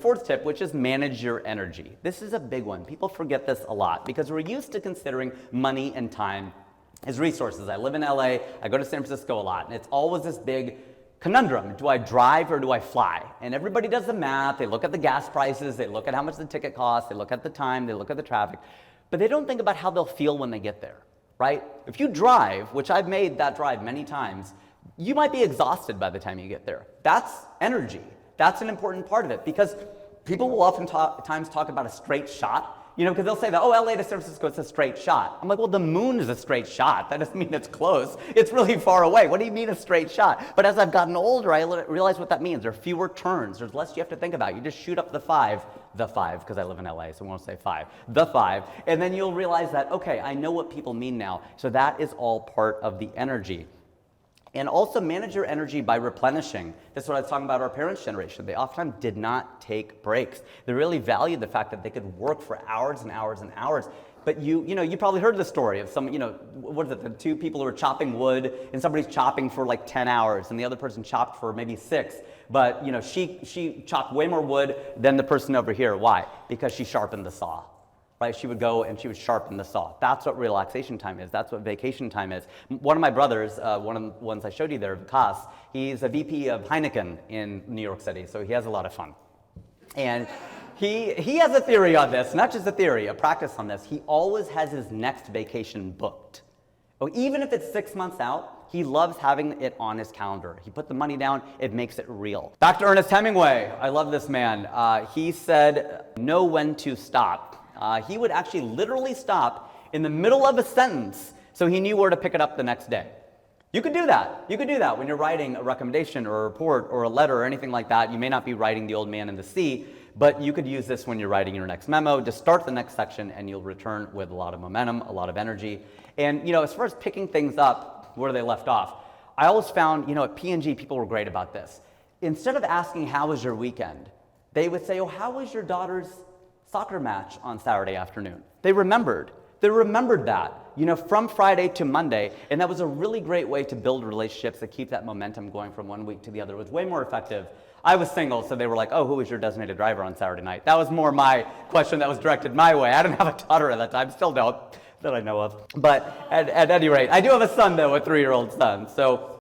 Fourth tip, which is manage your energy. This is a big one. People forget this a lot because we're used to considering money and time as resources. I live in LA, I go to San Francisco a lot, and it's always this big conundrum. Do I drive or do I fly? And everybody does the math, they look at the gas prices, they look at how much the ticket costs, they look at the time, they look at the traffic, but they don't think about how they'll feel when they get there, right? If you drive, which I've made that drive many times, you might be exhausted by the time you get there. That's energy. That's an important part of it because people will oftentimes talk about a straight shot, because they'll say that, oh, LA to San Francisco, it's a straight shot. I'm like, well, the moon is a straight shot. That doesn't mean it's close. It's really far away. What do you mean a straight shot? But as I've gotten older, I realize what that means. There are fewer turns. There's less you have to think about. You just shoot up the five, because I live in LA, so I won't say five, the five, and then you'll realize that, okay, I know what people mean now. So that is all part of the energy. And also manage your energy by replenishing. That's what I was talking about our parents' generation. They oftentimes did not take breaks. They really valued the fact that they could work for hours and hours and hours. But you probably heard the story of some, what is it, the two people who are chopping wood and somebody's chopping for like 10 hours and the other person chopped for maybe 6. But she chopped way more wood than the person over here. Why? Because she sharpened the saw. Right? She would go and she would sharpen the saw. That's what relaxation time is. That's what vacation time is. One of my brothers, one of the ones I showed you there, Vikas, he's a VP of Heineken in New York City, so he has a lot of fun. And he has a theory on this, not just a theory, a practice on this. He always has his next vacation booked. Even if it's 6 months out, he loves having it on his calendar. He put the money down, it makes it real. Back to Ernest Hemingway. I love this man. He said, know when to stop. He would actually literally stop in the middle of a sentence so he knew where to pick it up the next day. You could do that. You could do that when you're writing a recommendation or a report or a letter or anything like that. You may not be writing The Old Man and the Sea, but you could use this when you're writing your next memo. Just start the next section and you'll return with a lot of momentum, a lot of energy. And as far as picking things up where they left off, I always found, at P&G, people were great about this. Instead of asking, how was your weekend? They would say, oh, how was your daughter's soccer match on Saturday afternoon? They remembered that, from Friday to Monday, and that was a really great way to build relationships, to keep that momentum going from one week to the other. It was way more effective. I was single, so they were like, oh, who was your designated driver on Saturday night? That was more my question that was directed my way. I didn't have a daughter at that time, still don't, that I know of. But at any rate, I do have a son, though, a 3-year-old son, so